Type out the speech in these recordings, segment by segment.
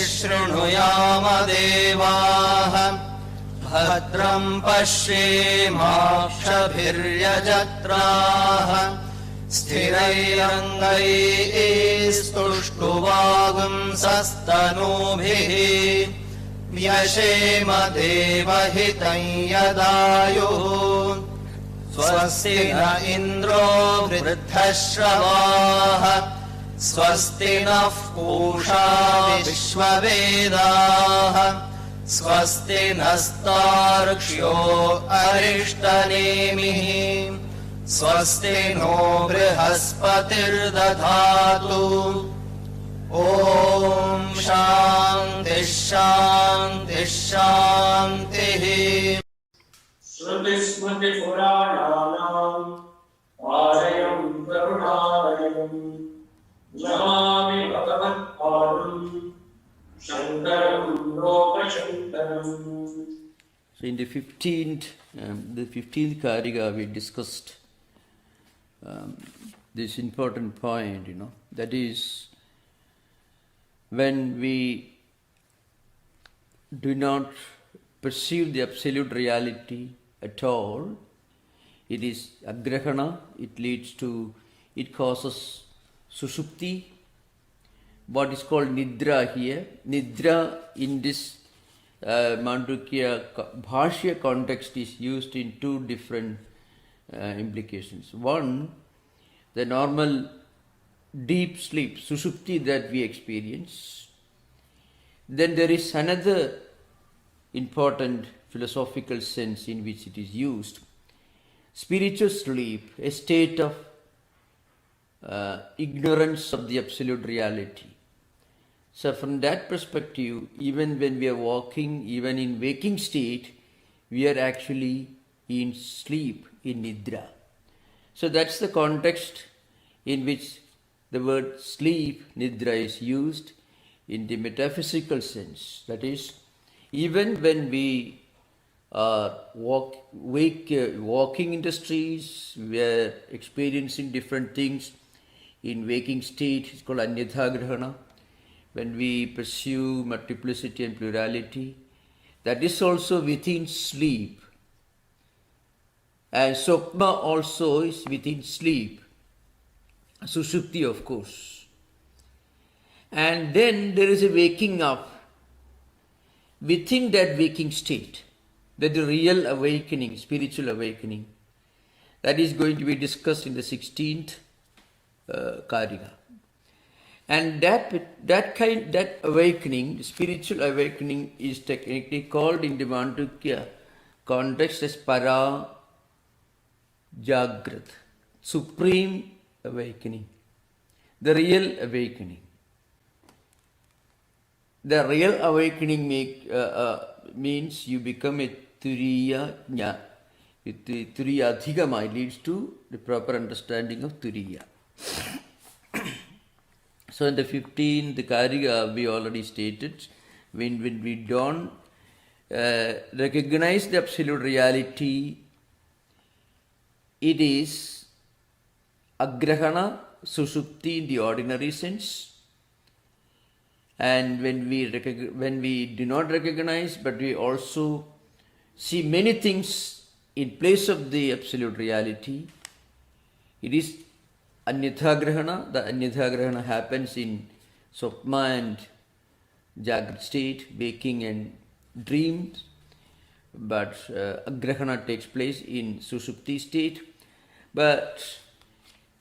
शृणुयाम देवाः भद्रं पश्येमाक्षभिर्यजत्राः स्थिरैरङ्गैस्तुष्टुवागुंसस्तनूभिः व्यशेम देवहितं यदायुः स्वस्ति न इन्द्रो वृद्धश्रवाः स्वस्ति नः पूषा विश्ववेदाः स्वस्ति नस्तार्क्ष्यो अरिष्टनेमिः स्वस्ति नो बृहस्पतिर्दधातु ॐ शान्तिः शान्तिः शान्तिः। श्रुतिस्मृतिपुराणानाम् आलयं करुणालयं नमामि भगवत्पादं शङ्करं लोकशङ्करम्. So in the 15th Karika we discussed this important point, that is, when we do not perceive the absolute reality at all, it is agrahana, it causes sushupti, what is called nidra here. Nidra in this Mandukya Bhashya context is used in two different implications. One, the normal deep sleep, sushupti, that we experience. Then there is another important philosophical sense in which it is used, spiritual sleep, a state of ignorance of the absolute reality. So from that perspective, even when we are walking, even in waking state, we are actually in sleep, in nidra. So that's the context in which the word sleep, nidra, is used in the metaphysical sense. That is, even when we are walking in the streets, we are experiencing different things in waking state, it's called anyathagrahana. When we pursue multiplicity and plurality, that is also within sleep. And Sopma also is within sleep. Sushupti, of course. And then there is a waking up within that waking state. That the real awakening, spiritual awakening, that is going to be discussed in the 16th Karika. And that awakening, spiritual awakening, is technically called in the Mandukya context as para jagrat, supreme awakening, the real awakening. The real awakening means you become a turiya jnana. Turiya adhigama leads to the proper understanding of turiya. So in the 15th Karika we already stated, when we don't recognize the absolute reality, it is agrahana, sushupti in the ordinary sense. And when we do not recognize, but we also see many things in place of the absolute reality, it is anyathagrahana. The anyathagrahana happens in Swapna and Jagrat state, waking and dreams, but agrahana takes place in Sushupti state. But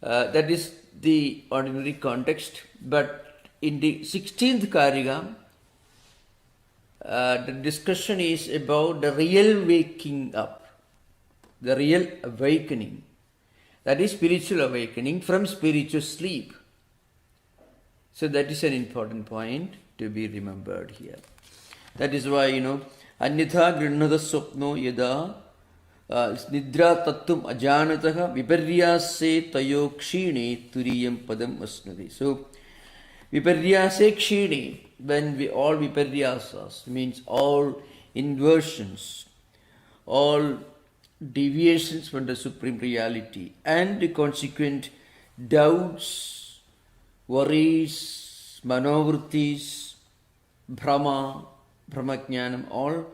that is the ordinary context. But in the 16th Karika, the discussion is about the real waking up, the real awakening. That is spiritual awakening from spiritual sleep. So that is an important point to be remembered here. That is why, anyatha grinhada swapno yada nidra tattum ajanataha viparyase tayo kshine turiyam padam asnati. So, viparyase kshine, when we all viparyasas, means all inversions, all deviations from the supreme reality, and the consequent doubts, worries, manovrittis, Brahma, Brahmajnanam, all,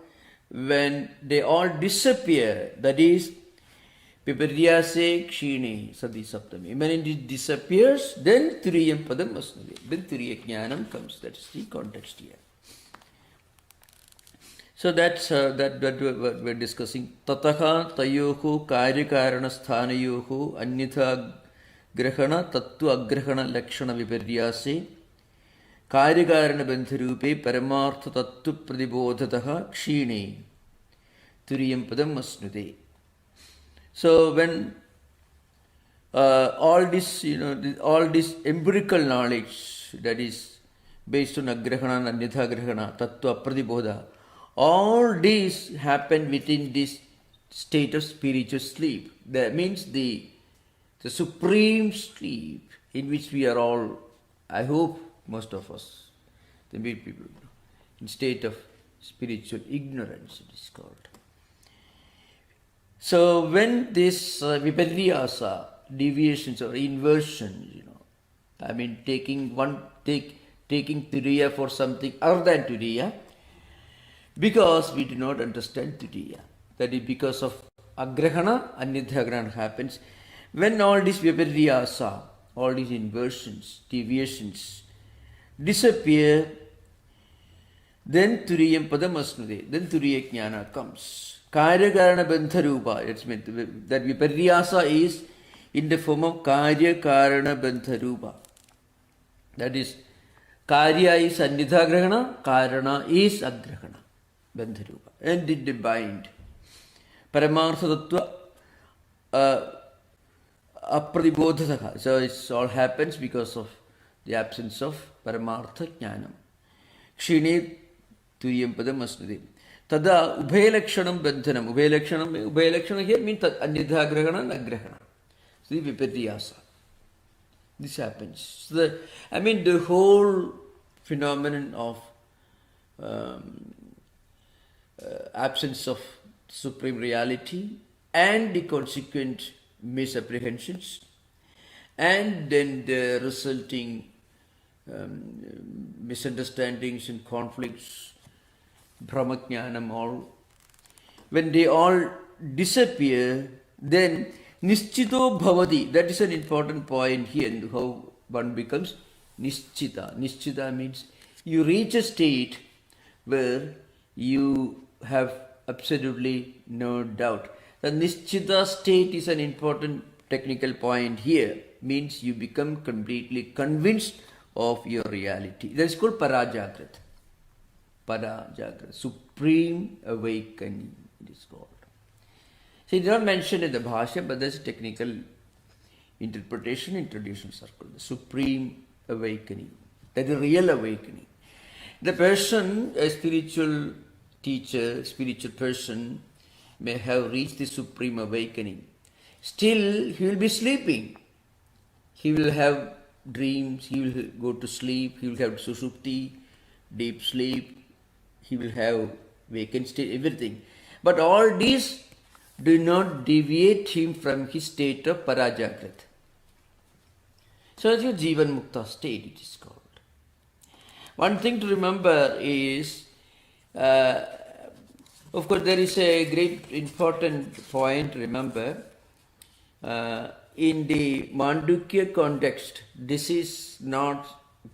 when they all disappear, that is, Viparyase Kshine Sati Saptami. When it disappears, then Turiyam Padam Asnave. Then Turiya Jnanam comes. That's the context here. So that's that what we're discussing. Tataha tayohu karyakarana sthanayohu anyatha grahana tattva agrahana lakshana viparyase karyakarana bandharupe paramartha tattva pradibodhataha kshine turiyam padam asnude. So when all this, all this empirical knowledge that is based on agrahana and anyatha grahana, tattva pradibodha, all these happen within this state of spiritual sleep. That means the supreme sleep in which we are all, I hope most of us, the many people, in state of spiritual ignorance it is called. So when this viparyasa, deviations or inversions, I mean taking Turiya for something other than Turiya, because we do not understand Turiya. That is because of agrahana, anyathagrahana happens. When all these viparyasa, all these inversions, deviations disappear, then Turiyam Padam Asnude, then Turiya Jnana comes. Karyakarana Bandharupa, it's meant that viparyasa is in the form of Karyakarana Bandharupa. That is, Karya is anyathagrahana, Karana is agrahana. Bandharupa, and it bind. Paramartha tattva apradibodhataha. So it all happens because of the absence of paramartha jnanam. Kshine turiyam padam asnude. Tada ubhayalakshanam bandhanam. Ubhayalakshanam here means anyathagrahana and agrahana. So the viparyasa. This happens. So the whole phenomenon of absence of supreme reality and the consequent misapprehensions and then the resulting misunderstandings and conflicts, brahmajnanam, all, when they all disappear, then nischito bhavati. That is an important point here, how one becomes nischita. Nischita means you reach a state where you have absolutely no doubt. The nischita state is an important technical point here. Means you become completely convinced of your reality. That is called parajagrat. Parajagrat, supreme awakening it is called. So it is not mentioned in the Bhashya, but there is a technical interpretation in traditional circle. The supreme awakening. That is real awakening. The person, a spiritual teacher, spiritual person, may have reached the supreme awakening. Still, he will be sleeping. He will have dreams, he will go to sleep, he will have sushupti, deep sleep, he will have vacant state, everything. But all these do not deviate him from his state of parajagrat. So it's your Jivan Mukta state, it is called. One thing to remember is, of course, there is a great important point, remember, in the Mandukya context, this is not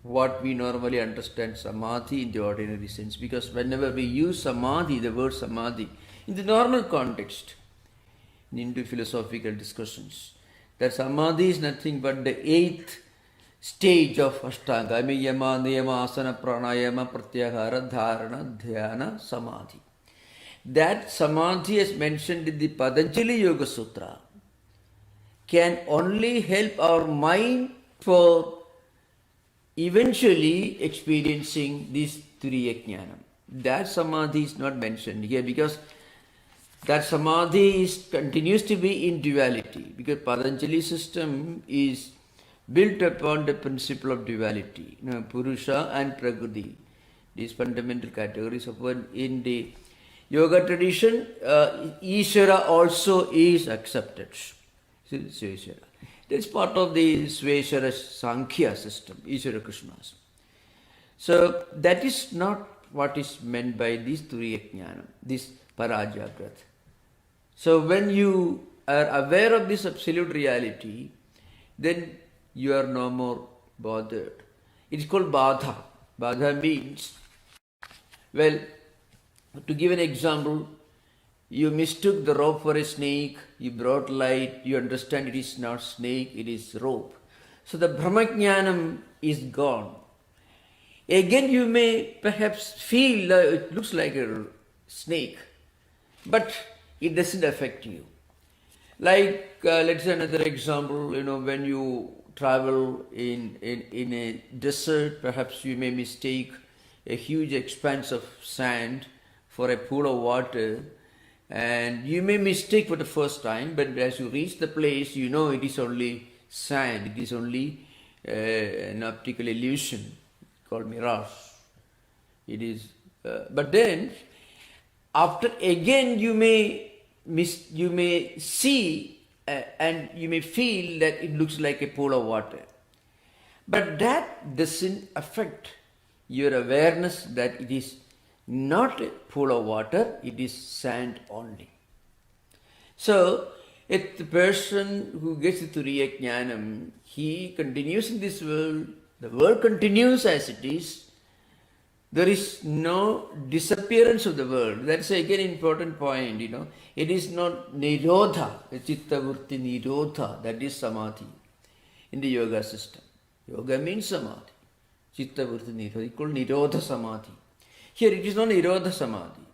what we normally understand samadhi in the ordinary sense, because whenever we use samadhi, the word samadhi, in the normal context, in Hindu philosophical discussions, that samadhi is nothing but the 8th stage of Ashtanga. I mean, yama, niyama, asana, pranayama, pratyahara, dharana, dhyana, samadhi. That samadhi as mentioned in the Patanjali Yoga Sutra can only help our mind for eventually experiencing this Turiya Jnanam. That samadhi is not mentioned here because that samadhi continues to be in duality, because Patanjali system is built upon the principle of duality, Purusha and Prakriti, these fundamental categories of one. In the yoga tradition, Ishvara also is accepted. Sveshara. That's part of the Sveshara Sankhya system, Ishvara Krishnas. So that is not what is meant by this Turiya Jnanam, this Parajagrat. So when you are aware of this absolute reality, then you are no more bothered. It is called Badha. Badha means, well, to give an example, you mistook the rope for a snake, you brought light, you understand it is not snake, it is rope. So the Brahmajnanam is gone. Again you may perhaps feel it looks like a snake, but it doesn't affect you. Like, let's say another example, when you travel in a desert, perhaps you may mistake a huge expanse of sand for a pool of water, and you may mistake for the first time, but as you reach the place, you know it is only sand, it is only an optical illusion called mirage. It is, but then after again you may see and you may feel that it looks like a pool of water, but that doesn't affect your awareness that it is not a pool of water, it is sand only. So, if the person who gets the Turiya Jnanam, he continues in this world, the world continues as it is, there is no disappearance of the world. That's again an important point, It is not Nirodha, Chitta Vritti Nirodha, that is Samadhi in the yoga system. Yoga means Samadhi. Chitta Vritti Nirodha, it's called Nirodha Samadhi. Here it is not Nirodha Samadhi,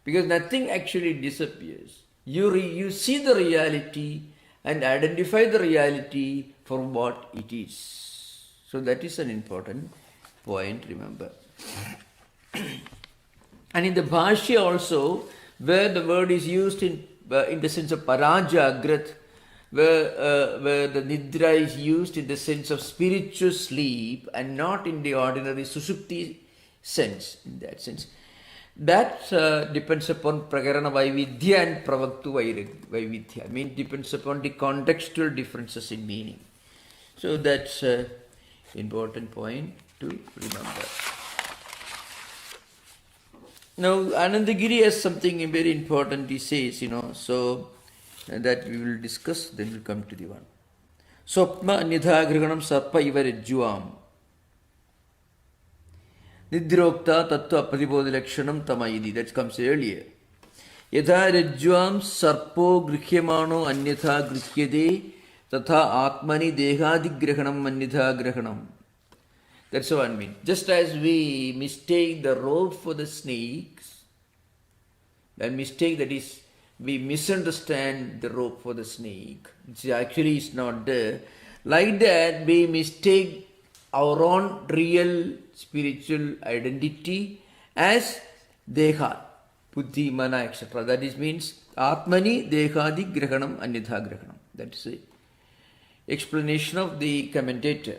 because nothing actually disappears. You see the reality and identify the reality for what it is. So that is an important point, remember. And in the Bhashya also, where the word is used in the sense of Parajagrat, where the Nidra is used in the sense of spiritual sleep and not in the ordinary Sushupti sense, in that sense. That depends upon Prakarana Vaividhya and Pravaktu Vaividhya. I mean, depends upon the contextual differences in meaning. So that's an important point to remember. Now, Anandagiri has something very important he says, so that we will discuss, then we'll come to the one. Swapna Nidha Grihanam Sarpa Ivarajjuam Nidrokta Tattva Pradibodha Lakshanam Tamayidi. That comes earlier. Yatha Rajjuam Sarpo Grihyamano Anyatha Grihyade Tatha Atmani Dehadi Grahanam Anyatha Grahanam. That's what I mean. Just as we mistake the rope for the snakes, that mistake, that is, we misunderstand the rope for the snake, which actually is not there. Like that, we mistake our own real spiritual identity as Deha, Buddhi, Mana, etc. That is means Atmani Dehadi Grahanam Anyatha Grahanam. That is the explanation of the commentator.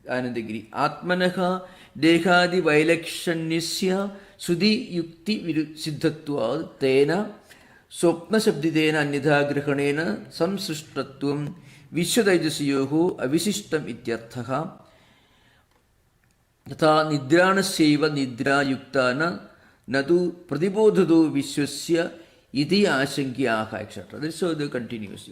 Anandagiri. Atmanaha Dehadi Vailakshanyasya Sudhi Yukti Siddhatva Tena Swapna Sabdidena Anyatha Grahanena Samsrushtatvam Vishwadajasyoho Avisishtam Ityarthaha Tata Nidrana Seva Nidra Yuktana Nadu Pradibodhadu Vishwasya Iti Ashankyaha, etc. This is how they continues.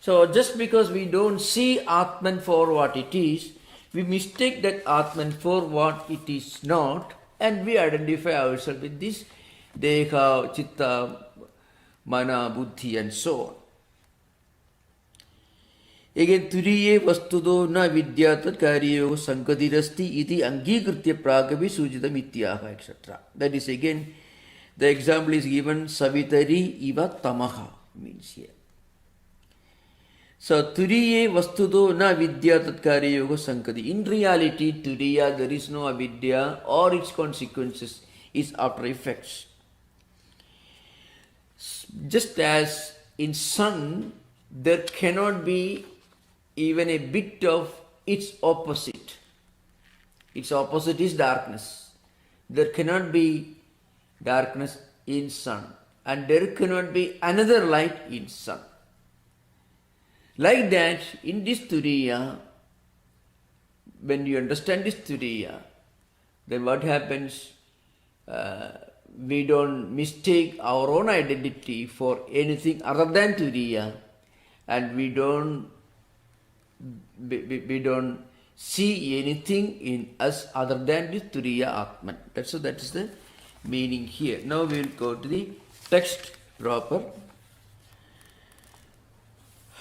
So just because we don't see Atman for what it is, we mistake that Atman for what it is not, and we identify ourselves with this Deha, Chitta, Mana, Buddhi, and so on. Again, Turiye Vastudo na Vidyatat Karyo Sankadirasti iti Angikritya Pragavi Sujita Mityaha, etc. That is again, the example is given Savitari Iva Tamaha, means here. So, Turiye Vastudo na Vidya Tatkari Yoga Sankati. In reality, Turiya, there is no avidya or its consequences is after effects. Just as in sun, there cannot be even a bit of its opposite. Its opposite is darkness. There cannot be darkness in sun, and there cannot be another light in sun. Like that, in this Turiya, when you understand this Turiya, then what happens? We don't mistake our own identity for anything other than Turiya, and we don't see anything in us other than this Turiya Atman. That is the meaning here. Now we will go to the text proper.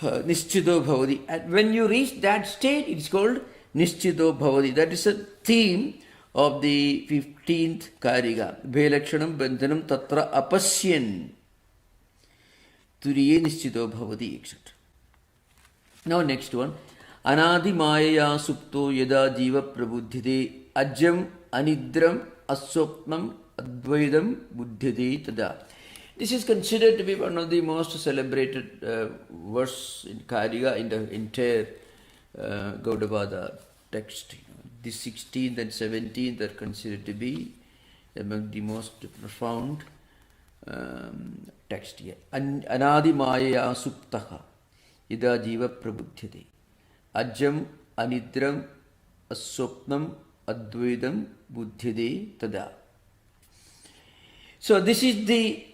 Nishchito Bhavati. And when you reach that state, it is called Nishchito Bhavati. That is a theme of the 15th Karika. Bhelakshanam Bandhanam Tatra Apasyan Turiye Nishchito Bhavati, etc. Now next one. Anadi Maya Supto Yada Jiva Prabudhide Ajam Anidram Aswapnam Advaidam Buddhide Tada. This is considered to be one of the most celebrated verse in Karika in the entire Gaudapada text. The 16th and 17th are considered to be among the most profound text here. Anadi Maya Suptaha Ida Jiva Prabudhyate Ajam Anidram Aswapnam Advaidam Buddhyade Tada. So this is the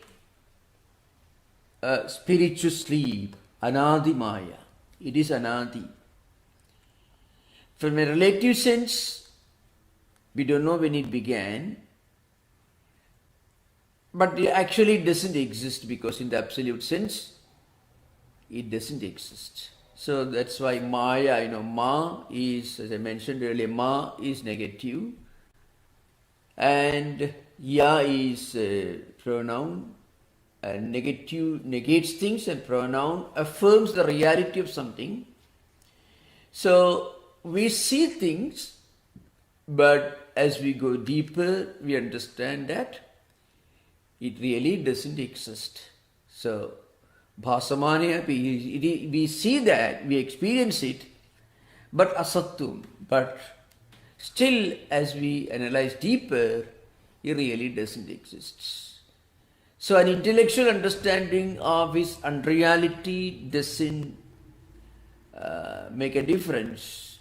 spiritual sleep, Anadi Maya. It is Anadi. From a relative sense, we don't know when it began, but it actually doesn't exist, because in the absolute sense, it doesn't exist. So that's why Maya, Ma is, as I mentioned earlier, Ma is negative, and Ya is a pronoun, and negative negates things, and pronoun affirms the reality of something. So we see things, but as we go deeper, we understand that it really doesn't exist. So Bhasamani, we see that, we experience it, but asattum. But still, as we analyze deeper, it really doesn't exist. So an intellectual understanding of his unreality doesn't make a difference.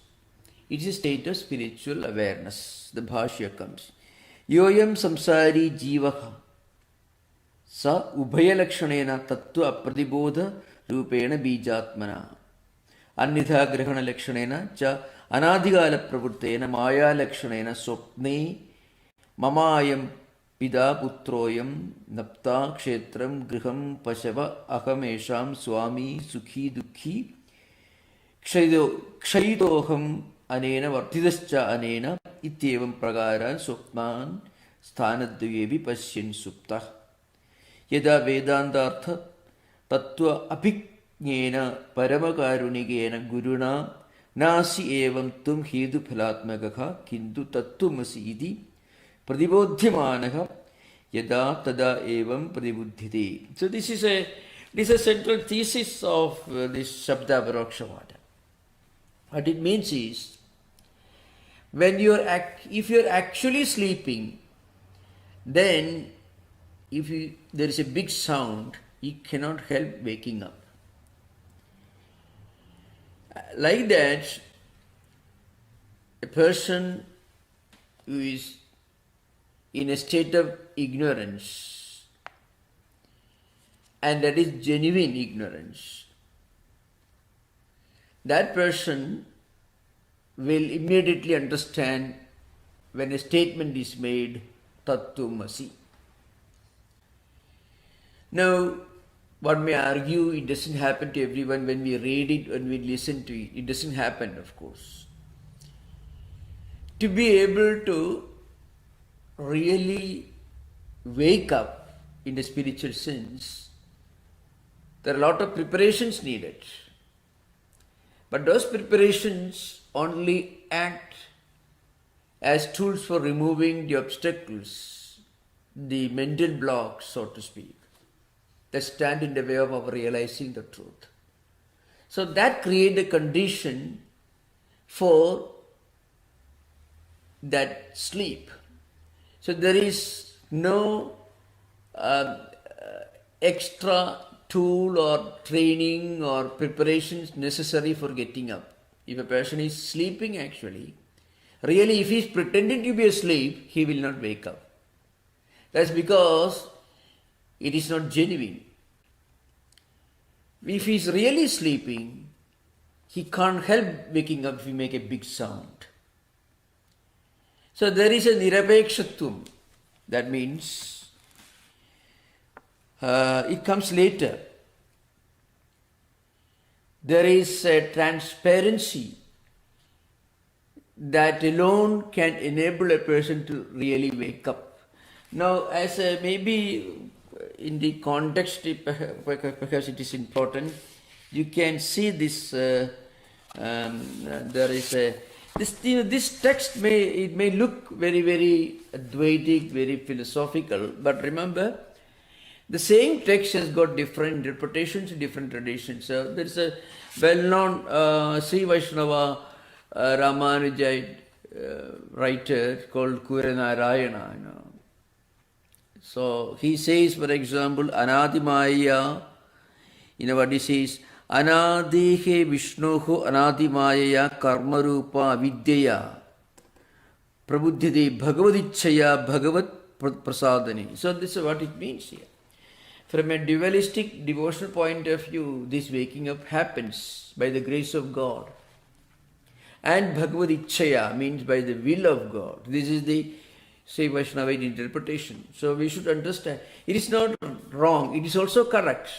It is a state of spiritual awareness. The Bhashya comes. Yoyam samsari jivaha sa ubhayalakshanena tattva apratibodha rupena bijatmana annitha grahana lakshanena cha anadigala pravurtena maya lakshanena swapne mamayam Pida putroyam napta kshetram griham pashava ahamesham swami sukhi dukhi kshayidoham anena vartidascha anena ityevam pragaran swapnan sthanadvyevi pashyan supta yada vedantartha tattva abhignena paramakarunigena guruna nasi evam tum hedu phalatmagaha kintu tattvamasi iti Pradibodhyamanaha yada tada evam pradibudhyate. So this is a central thesis of this Shabda Varokshavada. What it means is, when if you're actually sleeping, then there is a big sound, you cannot help waking up. Like that, a person who is in a state of ignorance, and that is genuine ignorance, that person will immediately understand when a statement is made, Tattvamasi. Now, one may argue it doesn't happen to everyone when we read it, when we listen to it. It doesn't happen, of course. To be able to really wake up in the spiritual sense, there are a lot of preparations needed. But those preparations only act as tools for removing the obstacles, the mental blocks, so to speak, that stand in the way of our realizing the truth. So that creates a condition for that sleep. So there is no extra tool or training or preparations necessary for getting up. If a person is sleeping, actually, Really, if he is pretending to be asleep, he will not wake up. That's because it is not genuine. If he is really sleeping, he can't help waking up if he make a big sound. So there is a nirapekshatvam. That means it comes later. There is a transparency that alone can enable a person to really wake up. Now, as maybe in the context, perhaps it is important, you can see this. There is a this text may look very, very Advaitic, very philosophical, but remember, the same text has got different interpretations, different traditions. So there is a well-known Sri Vaishnava Ramanujite writer called Kuranarayana. So he says, for example, Anadimaya, what he says, Anadihe Vishnuhu Anadimaya Karmarupa Vidyaya Prabuddhide Bhagavadichaya Bhagavat Prasadani. So this is what it means here. From a dualistic devotional point of view, this waking up happens by the grace of God. And Bhagavadichaya means by the will of God. This is the Sri Vaishnavite interpretation. So we should understand. It is not wrong, it is also correct.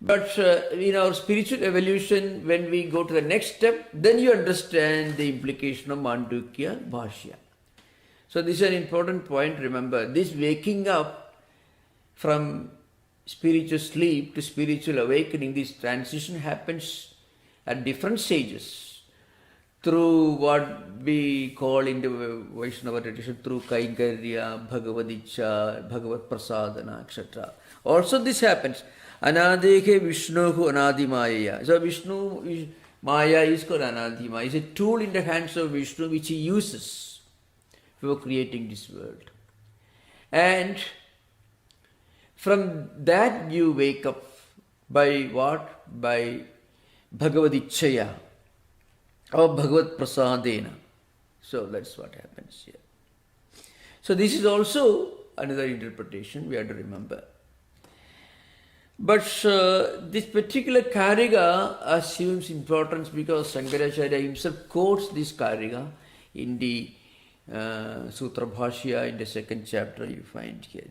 But in our spiritual evolution, when we go to the next step, then you understand the implication of Mandukya Bhashya. So this is an important point, remember. This waking up from spiritual sleep to spiritual awakening, this transition happens at different stages through what we call in the Vaishnava tradition, through Kaikarya, Bhagavadicha, Bhagavat Prasadana, etc. Also this happens. Anadeke Vishnuhu Anadimaya. So Vishnu, Maya is called Anadimaya. It's a tool in the hands of Vishnu which he uses for creating this world. And from that you wake up by what? By Bhagavadichaya or Bhagavat Prasadena. So that's what happens here. So this is also another interpretation we have to remember. But this particular Karika assumes importance because Shankaracharya himself quotes this Karika in the Sutra Bhashya in the second chapter you find here.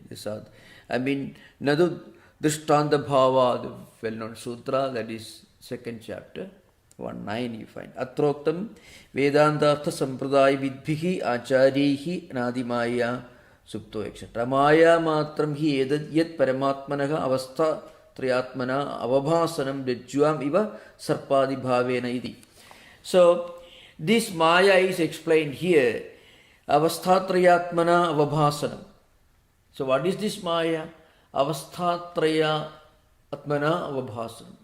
Nadu Drishtanta Bhava, the well-known sutra, that is second chapter, 1.9 you find. Atroktam Vedanta Sampradaya Vidbhihi Acharyihi Anadimaya Supto etc. Maya matram hi edad yat paramatmanaha avastha triyatmana avabhasanam dejjuam iva sarpadi bhavena iti. So this Maya is explained here. Avasthatrayatmana avabhasanam. So what is this Maya? Avasthatraya atmana avabhasanam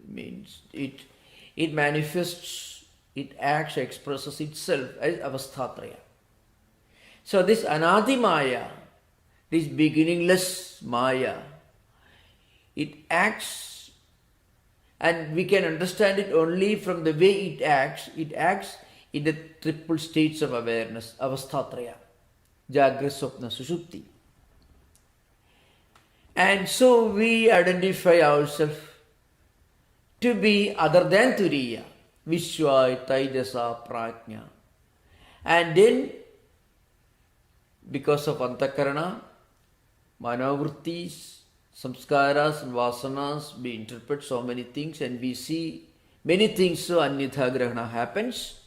means it manifests, it acts, expresses itself as avasthatraya. So this Anadi Maya, this beginningless Maya, it acts, and we can understand it only from the way it acts. It acts in the triple states of awareness, avasthatraya, Jagra, Swapna, Sushupti. And so we identify ourselves to be other than Turiya, Vishwa, Taijasa, Prajna. And then, because of Antakarana, Manavrittis, Samskaras and Vasanas, we interpret so many things and we see many things, so Anyatha Grahana happens.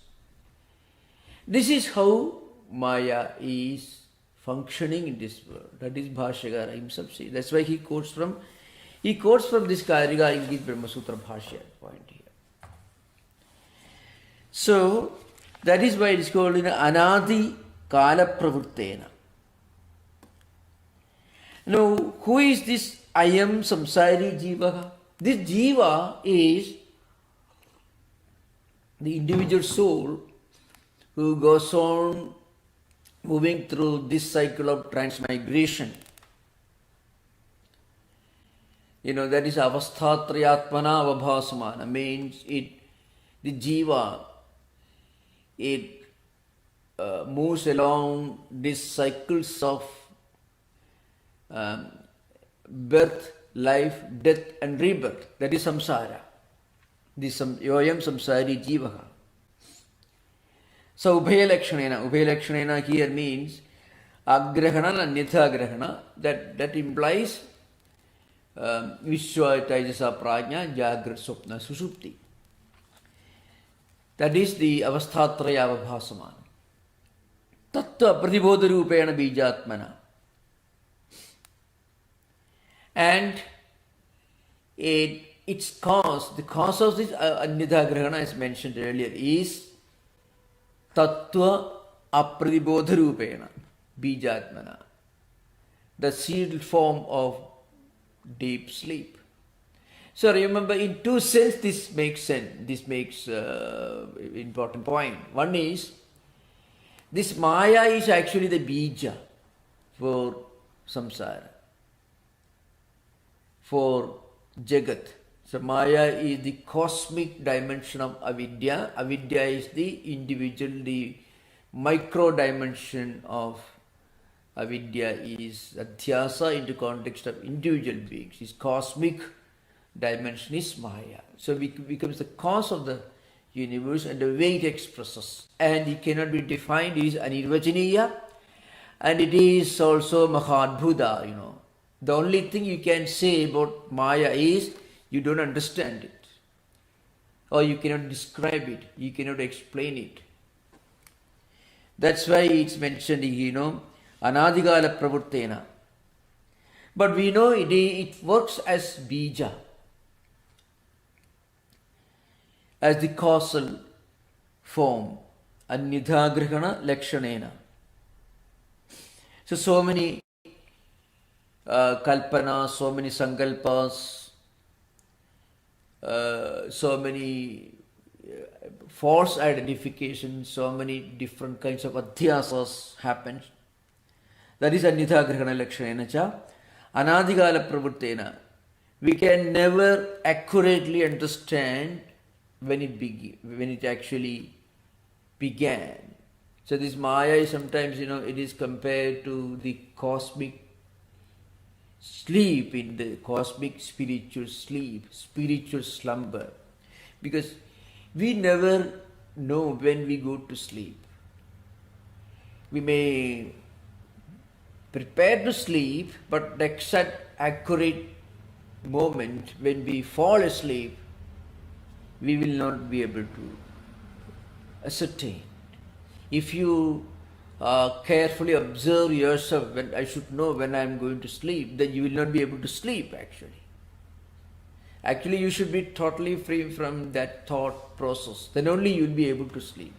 This is how Maya is functioning in this world. That is Bhashyakara himself says. That's why he quotes from this Karika in his Brahma Sutra Bhashya point here. So that is why it is called in Anadi Kala Pravurtena. Now, who is this I am Samsari Jiva? This Jiva is the individual soul who goes on moving through this cycle of transmigration. That is avasthatrayatmana avabhasamana, means the jiva, it moves along these cycles of birth, life, death and rebirth. That is samsara. This yoyam samsari jivaha. So ubhayalakshanena here means agrahana and nithagrahana. That implies Vishwa Taijasa Prajna Jagrat Swapna Susupti. That is the Avasthatraya Avabhasamana. Tattva Pratibodha Rupena Bijatmana. And its cause, the cause of this Nidhagrahana as mentioned earlier is Tattva Apratibodha Rupena Bijatmana. The sealed form of deep sleep. So remember, in two sense this makes sense. This makes important point. One is this Maya is actually the bija for samsara, for Jagat. So Maya is the cosmic dimension of avidya. Avidya is the individual, the micro dimension of avidya is adhyasa into context of individual beings. His cosmic dimension is Maya. So it becomes the cause of the universe and the way it expresses. And it cannot be defined. It is anirvachaniya and it is also mahadbhuta, The only thing you can say about Maya is you don't understand it. Or you cannot describe it. You cannot explain it. That's why it's mentioned, Anadigala Pravurtena. But we know it works as bija, as the causal form, Nidhagrahana Lakshanena. So many kalpanas, so many sankalpas, so many false identifications, so many different kinds of adhyasas happen. That is Nidhagrahana Lakshanena cha. Anadigala Pravurtena. We can never accurately understand when it actually began. So this Maya is sometimes, it is compared to the cosmic sleep, in the cosmic spiritual sleep, spiritual slumber. Because we never know when we go to sleep. We may prepare to sleep, but the exact accurate moment when we fall asleep, we will not be able to ascertain. If you carefully observe yourself, when I should know when I am going to sleep, then you will not be able to sleep actually. Actually, you should be totally free from that thought process. Then only you will be able to sleep.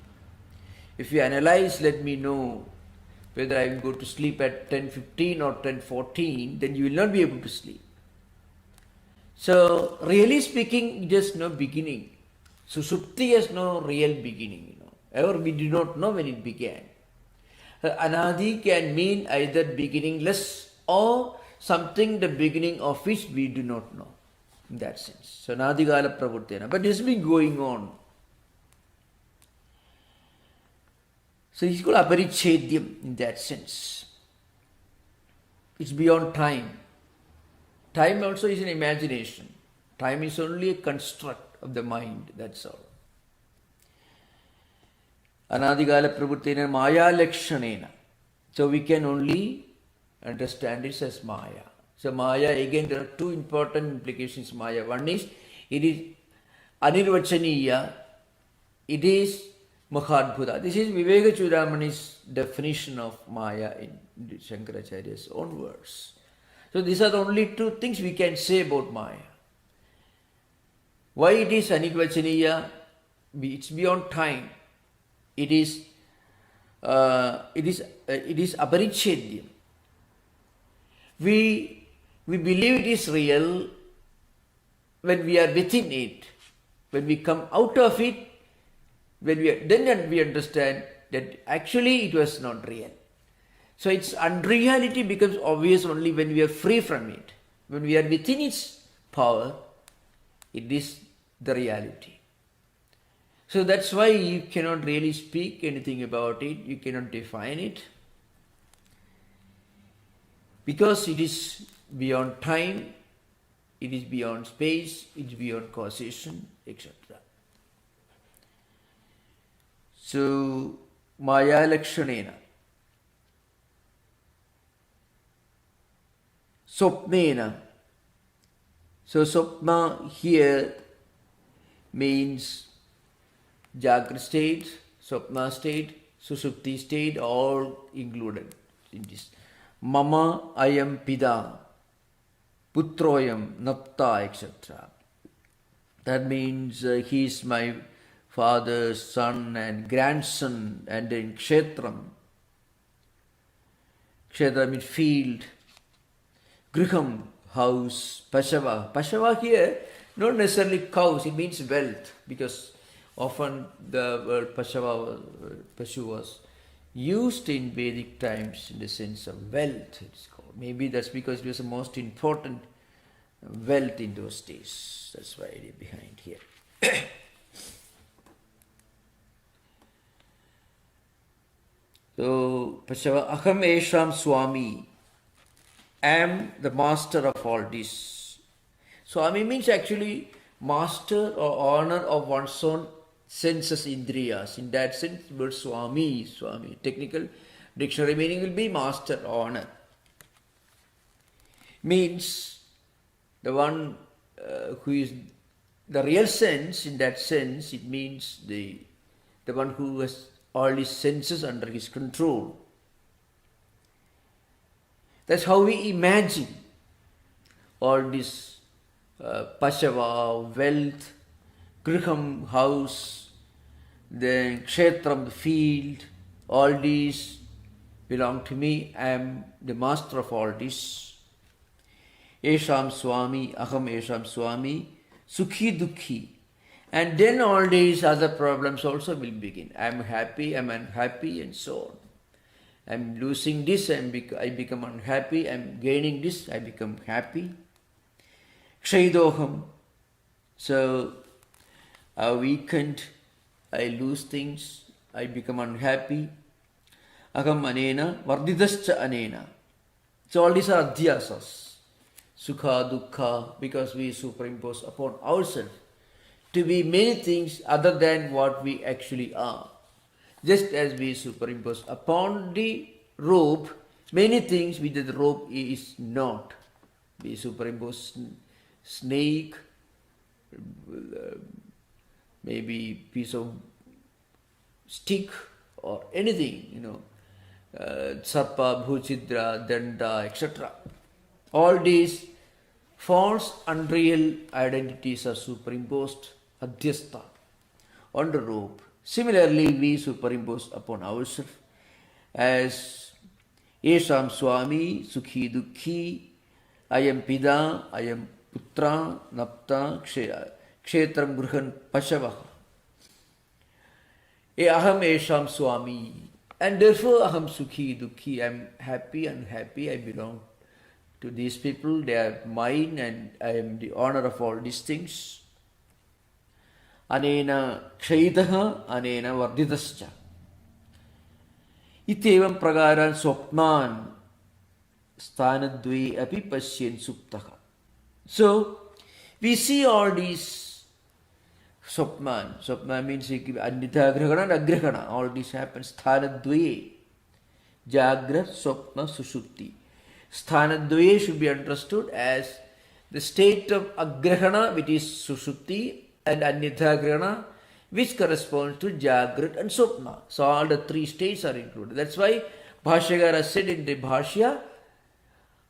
If you analyze, let me know whether I will go to sleep at 10:15 or 10:14, then you will not be able to sleep. So, really speaking, just no beginning. Susupti has no real beginning, Ever we do not know when it began. Anadi can mean either beginningless or something the beginning of which we do not know. In that sense. So, Nadigala Pravurtena. But this has been going on. So, it's called aparichedyam in that sense. It's beyond time. Time also is an imagination. Time is only a construct of the mind, that's all. Anadigala Pravurtena Maya Lakshanena. So we can only understand it as Maya. So Maya, again, there are two important implications Maya. One is, it is anirvachaniya, it is mahadbhuta. This is Viveka Chudamani's definition of Maya in Shankaracharya's own words. So these are the only two things we can say about Maya. Why it is anirvachaniya? It's beyond time. It is aparichedyam. We believe it is real when we are within it. When we come out of it, then we understand that actually it was not real. So its unreality becomes obvious only when we are free from it. When we are within its power, it is the reality. So that's why you cannot really speak anything about it, you cannot define it, because it is beyond time, it is beyond space, it is beyond causation, etc. So, Maya Lakshanena, Swapnena. So, Swapna here means Jagra state, Swapna state, Sushupti state, all included in this. Mama ayam pida, putroyam napta, etc. That means he is my father, son and grandson, and in kshetram. Kshetra means field, griham, house, pashava. Pashava here, not necessarily cows, it means wealth, because often the word Pashu was used in Vedic times in the sense of wealth, it's called. Maybe that's because it was the most important wealth in those days. That's why it is behind here. So, Pashava, Aham Esham Swami, I am the master of all this. Swami means actually master or owner of one's own senses, indriyas. In that sense, the word Swami, technical dictionary meaning will be master, owner. Means the one who is the real sense, in that sense, it means the one who has all his senses under his control. That's how we imagine all this Pashava, wealth, Griham, house, then Kshetram, the field, all these belong to me. I am the master of all this. Esham Swami, Aham Esham Swami, Sukhi Dukhi. And then all these other problems also will begin. I am happy, I am unhappy, and so on. I am losing this, I become unhappy. I am gaining this, I become happy. Kshaidoham. So, I weakened, I lose things, I become unhappy. Aham anena, vardidascha anena. So all these are adhyasas. Sukha, dukkha, because we superimpose upon ourselves to be many things other than what we actually are. Just as we superimpose upon the rope many things which the rope is not. We superimpose snake, maybe piece of stick or anything, sarpa, bhuchidra, danda, etc. All these false, unreal identities are superimposed, adhyastha, on the rope. Similarly, we superimpose upon ourselves as Esham Swami, Sukhi Dukhi, I am Pida, I am Putra, Napta, Kshetram Gruhan Pashavaha. Aham Esham Swami. And therefore, Aham Sukhi Dukhi, I am happy, unhappy, I belong to these people, they are mine and I am the owner of all these things. Anena Kshaitaha, Anena Vardidascha. Itevam Pragaran Swapnan Sthanadve Api Pashyen Suptaha. So, we see all these Swapnan. Swapnan means Anitha Grahana and Agrahana. All this happens. Sthanadve. Jagra, Swapna, Sushupti. Sthanadvaya should be understood as the state of Agrahana, which is Sushupti, and Anyatha Grahana, which corresponds to Jagrat and Swapna. So all the three states are included. That's why Bhashyakara said in the Bhashya,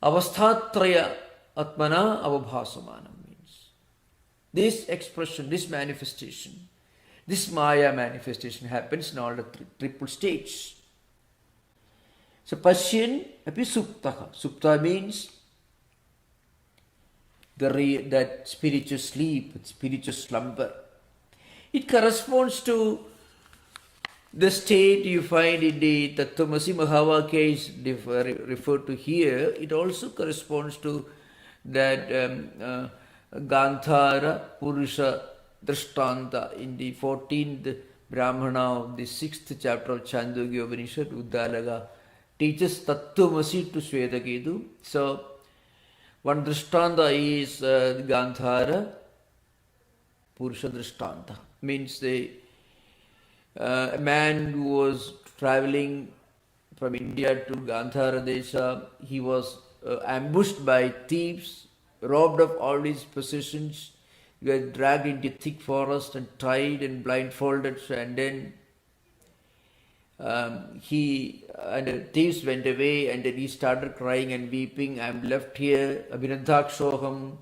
Avasthatraya Atmana Avabhasamanam means. This expression, this manifestation, this Maya manifestation happens in all the triple states. So Pashyan api suptaha. Supta means that spiritual sleep, spiritual slumber. It corresponds to the state you find in the Tattwamasi Mahavakya is referred to here. It also corresponds to that Gandhara Purusha Drishtanta in the 14th Brahmana of the 6th chapter of Mandukya Upanishad. Uddalaka teaches Tattwamasi to Shvetaketu. So, one Drishtanta is Gandhara Purusha Drishtanta. Means a man who was traveling from India to Gandhara Desha, he was ambushed by thieves, robbed of all his possessions. He was dragged into thick forest and tied and blindfolded, and then the thieves went away, and then he started crying and weeping. I am left here, Abhinandakshoham,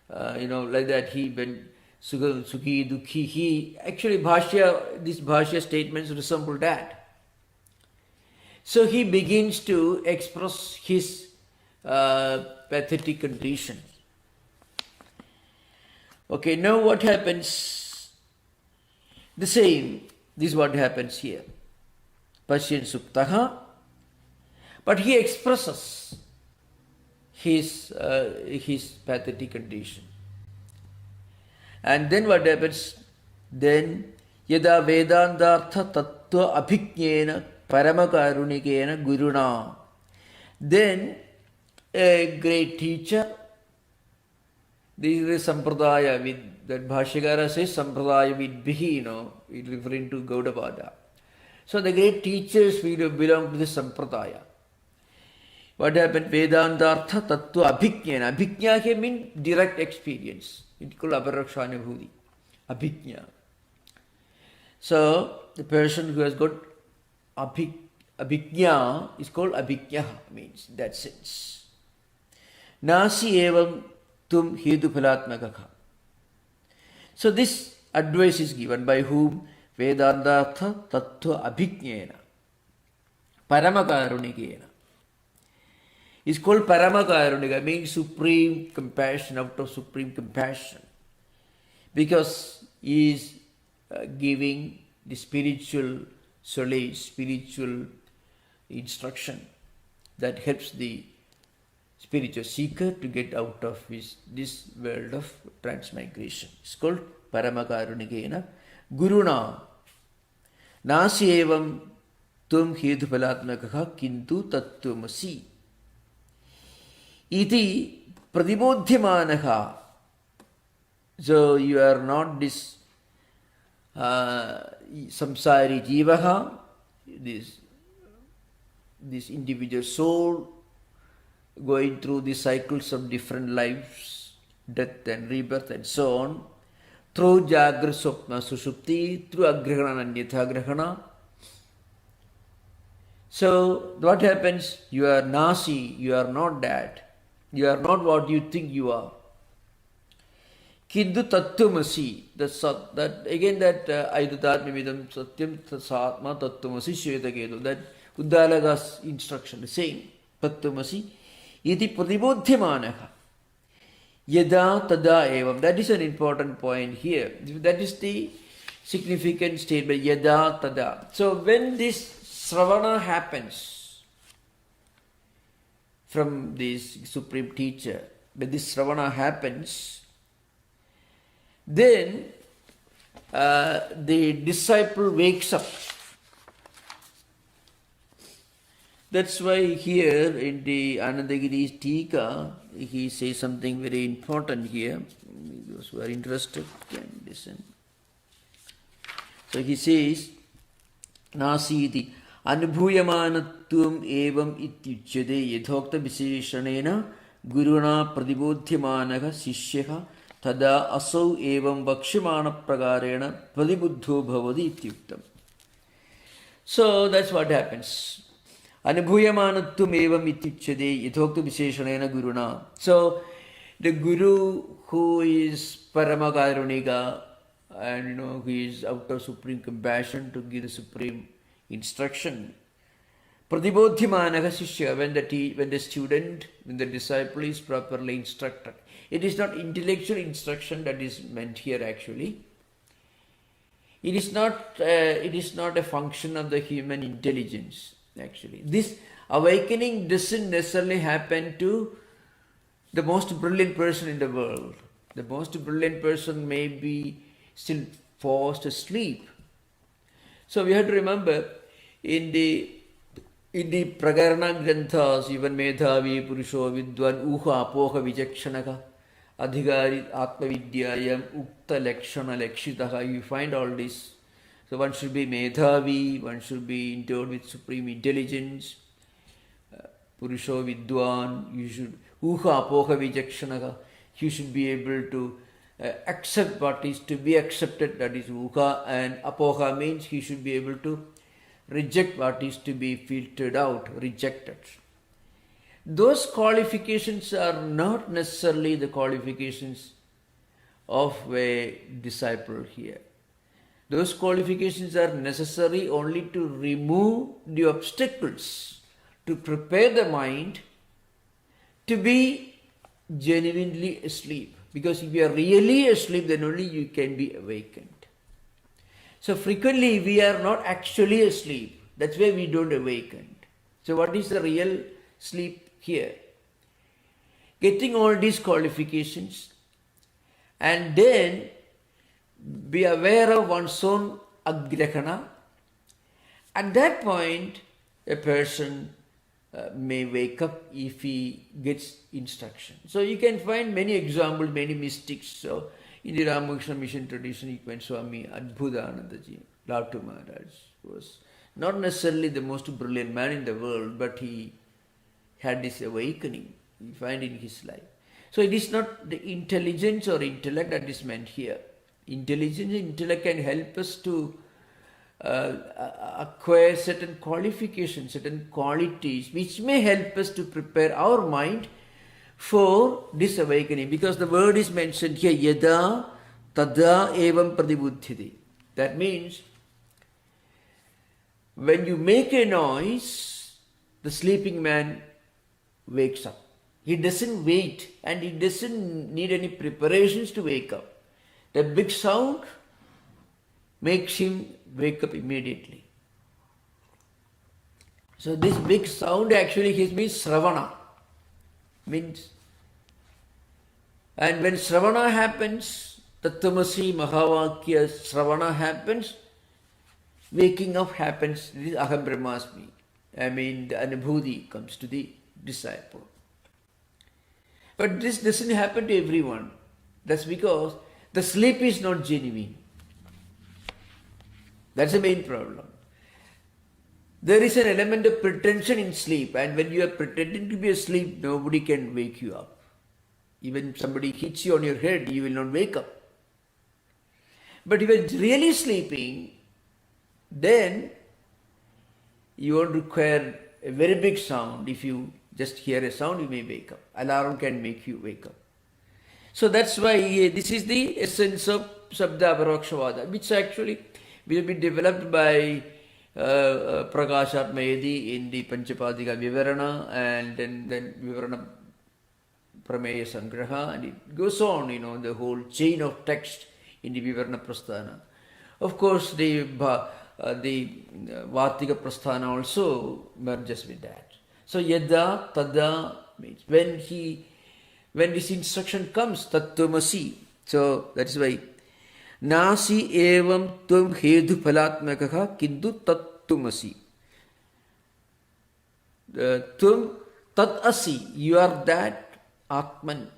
like that. He went Sukhi Dukhi. He actually these Bhashya statements resemble that. So he begins to express his pathetic condition. Okay, now what happens? The same. This is what happens here. Pashyan Suptaha. But he expresses his pathetic condition. And then what happens? Then Yada Vedantartha Tattva Abhignena Paramakarunikena Guruna. Then a great teacher, this is a sampradaya with that Bhashyakara says sampradaya with bihi, referring to Gaudapada. So the great teachers will belong to the sampradaya. What happened? Vedantartha Tattva Abhignena. Abhignya here means direct experience. It's called Aparakshanabhuti. Abhignya. So the person who has got Abhignya is called Abhignya, means that sense. Nasi evam tum hetu phalatmakakha. So this advice is given by whom? Vedantartha tattva abhignena. Paramakarunikena. It's called Paramakarunika, means supreme compassion, out of supreme compassion. Because he is giving the spiritual solace, spiritual instruction that helps the spiritual seeker to get out of this world of transmigration. It's called Paramakarunikena Guruna. Nasi evam tum hetu phalatmakakha kintu tattwamasi. Iti pratibodhyamanaha. So you are not this samsari jivaha, this individual soul going through the cycles of different lives, death and rebirth and so on, through Jagra Swapna Sushupti, through Agrahana and Nithagrahana. So what happens? You are nasi, you are not that. You are not what you think you are. Kintu Tattwamasi. That again that Aidutatmimidam Satyam Satma Tattwamasi Shvetaketu. That Uddalaka's instruction, the same. Tattwamasi. Iti pratibodhyamanaha. Yada tada evam. That is an important point here. That is the significant statement. Yada tada. So when this Sravana happens from this supreme teacher, when this Sravana happens, then the disciple wakes up. That's why here in the Anandagiri's Tika, he says something very important here. Those who are interested can listen. So he says, Nasiti Anubhuyamanatvam evam ityuchyade yadhokta viseshanena guruna pratibodhyamanaha sishyaha tada asau evam vakshimana prakarena pratibuddho bhavadi ityuktam. So that's what happens. Anubhuyamanatvam evam ityuchyade yadhokta viseshanena guruna. So the guru who is Paramakarunika and who is out of supreme compassion to give the supreme instruction. Pratibodhyamanaha sishya, when the student, when the disciple is properly instructed. It is not intellectual instruction that is meant here actually. It is not a function of the human intelligence actually. This awakening doesn't necessarily happen to the most brilliant person in the world. The most brilliant person may be still fast asleep. So we have to remember in the Prakarana Granthas, even Medhavi, Purusho, Vidwan, Uha, Apoha, Vijakshanaka, Adhigari, Atmavidyayam, Ukta, Lakshana, Lakshitaha, you find all this. So one should be Medhavi, one should be endowed with supreme intelligence, Purusho, Vidwan, you should, Uha, Apoha, Vijakshanaka, you should be able to accept what is to be accepted, that is Uha, and Apoha means he should be able to reject what is to be filtered out, rejected. Those qualifications are not necessarily the qualifications of a disciple here. Those qualifications are necessary only to remove the obstacles, to prepare the mind to be genuinely asleep. Because if you are really asleep, then only you can be awakened. So frequently we are not actually asleep. That's why we don't awaken. So what is the real sleep here? Getting all these qualifications and then be aware of one's own agrahana. At that point, a person may wake up if he gets instruction. So you can find many examples, many mystics. So in the Ramakrishna Mission tradition, you find Swami Adbhudanandaji, Latu Maharaj, was not necessarily the most brilliant man in the world, but he had this awakening, you find in his life. So it is not the intelligence or intellect that is meant here. Intelligence and intellect can help us to acquire certain qualifications, certain qualities, which may help us to prepare our mind for this awakening. Because the word is mentioned here, yada tada evam pradibuddhiti. That means when you make a noise, the sleeping man wakes up. He doesn't wait and he doesn't need any preparations to wake up. The big sound makes him wake up immediately. So this big sound actually means Sravana. Means, and when Sravana happens, Tattwamasi, Mahavakya, Sravana happens, waking up happens, this is Aham Brahmasmi. I mean, the Anubhuti comes to the disciple. But this doesn't happen to everyone. That's because the sleep is not genuine. That's the main problem. There is an element of pretension in sleep, and when you are pretending to be asleep, nobody can wake you up. Even if somebody hits you on your head, you will not wake up. But if you are really sleeping, then you won't require a very big sound. If you just hear a sound, you may wake up. Alarm can make you wake up. So that's why this is the essence of Sabda Aparokshawada, which actually will be developed by Prakashatmayadi in the Panchapadika Vyakarana, and then Vyakarana Prameya Sangraha, and it goes on, the whole chain of text in the Vyakarana Prasthana. Of course, the Vartika Prasthana also merges with that. So Yada Tada means when this instruction comes, Tattwamasi. So that's why Nasi evam tvam hedu phalatmakaha kintu tattwamasi. Tvam tat asi, you are that Atman.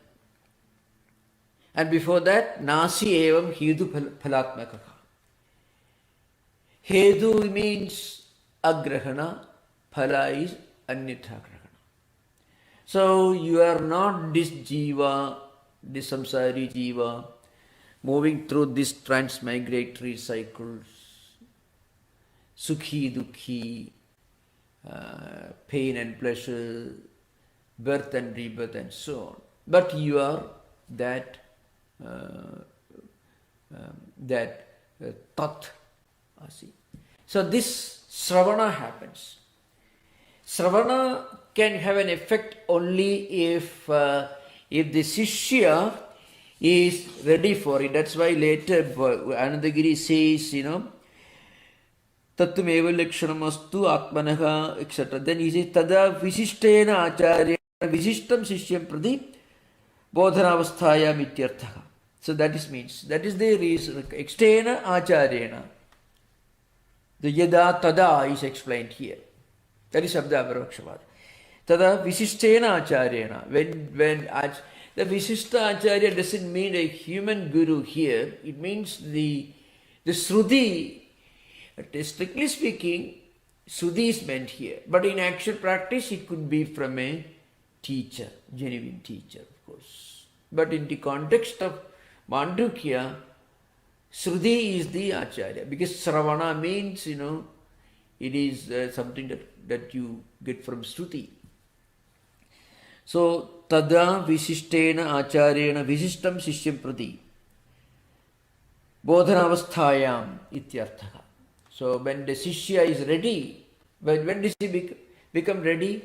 And before that, Nasi evam hedu phalatmakaha. Hedu means agrahana, phala is anyatha grahana. So you are not this jiva, this samsari jiva, moving through these transmigratory cycles, sukhi, dukhi, pain and pleasure, birth and rebirth and so on. But you are that tat asi. So this Sravana happens. Sravana can have an effect only if the Shishya is ready for it. That's why later Anandagiri says, Tattvameva lakshanamastu atmanaha, etc. Then he says, Tada vishishtena acharya visishtam sishyam prati bodhanavasthaya mityarthaha. So that is the reason. Extena acharyena. The yada tada is explained here. That is Shabda Aparakshavada. Tada visishtena acharyena. The Visishta Acharya doesn't mean a human guru here. It means the Shruti. Strictly speaking, Shruti is meant here. But in actual practice, it could be from a teacher, genuine teacher, of course. But in the context of Mandukya, Shruti is the Acharya. Because Sravana means, it is something that you get from Shruti. So, tada visishtena acharyena visishtam shishyam prati bodhanavasthayam ityartha. So, when the shishya is ready, when does he become ready?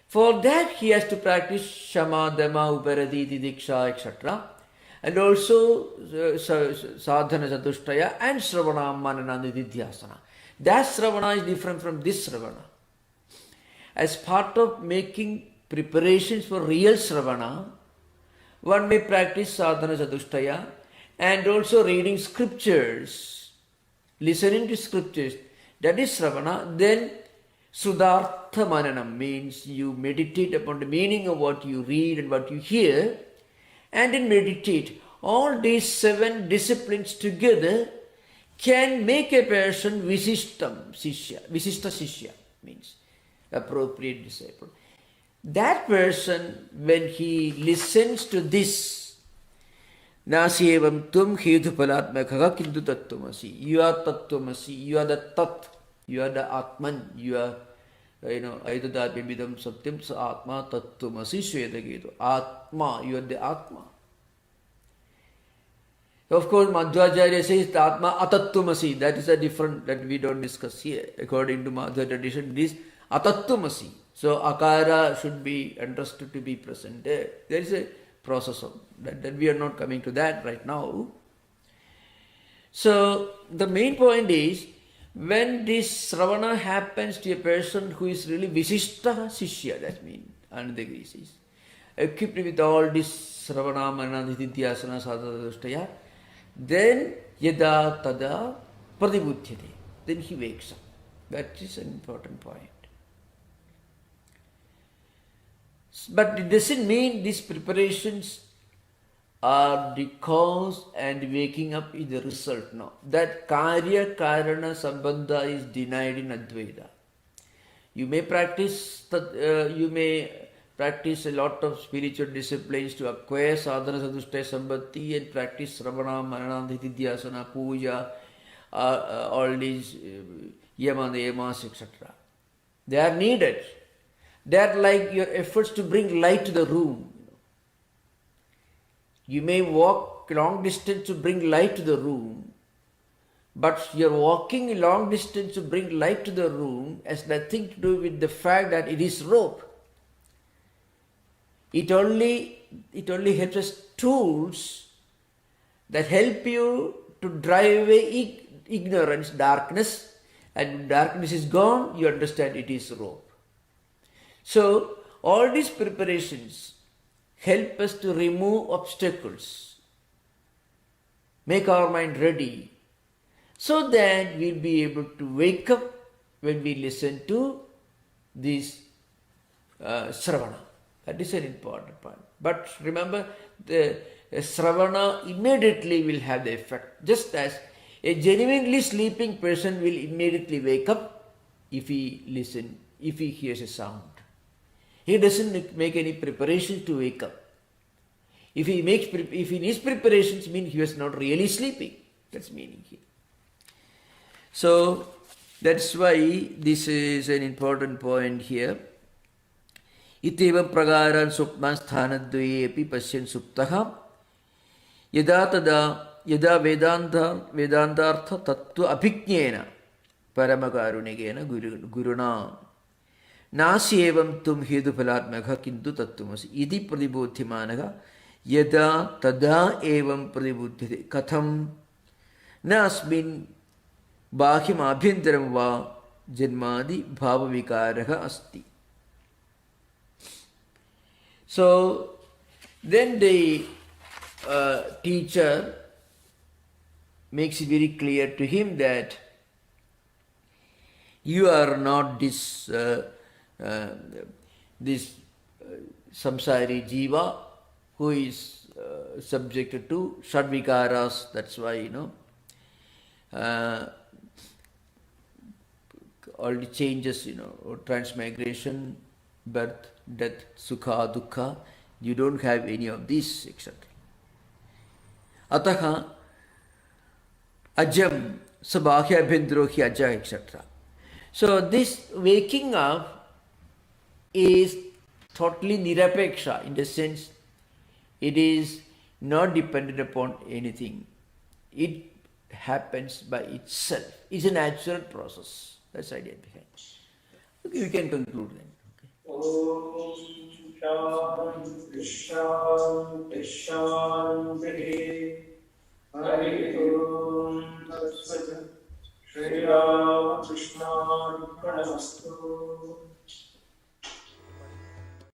For that he has to practice shama, dhamma, uparaditi, diksha, etc. And also sadhana chatushtaya and sravana, manana, nididhyasana. That sravana is different from this sravana. As part of making preparations for real sravana, one may practice sadhana chatushtaya and also reading scriptures, listening to scriptures. That is sravana. Then Sudartha Mananam means you meditate upon the meaning of what you read and what you hear, and then meditate. All these 7 disciplines together can make a person Visishta Shishya means appropriate disciple. That person, when he listens to this, Nasyevam tum hetu palatmakha kintu tattvamasi. You are tattvamasi, you are the tat, you are the atman, you are, aidadabhimidam satyam sa atma tattvamasi shvedagetu. Atma, you are the atma. Of course, Madhvacharya says the atma atattvamasi. That is a different, that we don't discuss here. According to Madhva tradition, it is atattvamasi. So akara should be understood to be present there. There is a process of that we are not coming to that right now. So the main point is, when this Sravana happens to a person who is really Visishta Shishya, that means Anandagiri is equipped with all this Sravana, Manana, Nididhyasana, Sadhana, Dushtaya, then Yada Tada Pradibudhyate, then he wakes up. That is an important point. But it doesn't mean these preparations are the cause and waking up is the result. No. That Karya Karana Sambandha is denied in Advaita. You may practice a lot of spiritual disciplines to acquire sadhana sadhushtaya sambatti and practice Sravana, Manana, Nididhyasana, Puja, all these Yama, Yamas, etc. They are needed. They are like your efforts to bring light to the room. You may walk long distance to bring light to the room, but your walking a long distance to bring light to the room has nothing to do with the fact that it is rope. It only helps us tools that help you to drive away ignorance, darkness, and when darkness is gone, you understand it is rope. So, all these preparations help us to remove obstacles, make our mind ready, so that we'll be able to wake up when we listen to this Sravana. That is an important point. But remember, the Sravana immediately will have the effect, just as a genuinely sleeping person will immediately wake up if he hears a sound. He doesn't make any preparations to wake up. If he needs preparations, means he was not really sleeping. That's meaning here. So that's why this is an important point here. Iteva pragaran supman sthanadvaye api pasyan suptaha yada vedantartha tattva abhignena paramakarunigena guruna Nasyevam tum hedu phalatmagha kintu tattvamasi idi pradibodhyamanaga yada tada evam pradibodhyate katham na asmin bāhyam abhyantaram va janmadi bhava vikaraha asti. So then the teacher makes it very clear to him that you are not this samsari jiva who is subjected to shadvikaras. That's why, all the changes, transmigration, birth, death, sukha, dukkha, you don't have any of these, etc. Ataha ajam sabhya bhindrohi aja, etc. So this waking up is totally nirapeksha, in the sense it is not dependent upon anything. It happens by itself. It's a natural process. That's the idea behind it. Okay, we can conclude then. Om Shanti Shanti Shanti. Hari Om Tat Sat. Shri Ramakrishna Order of India.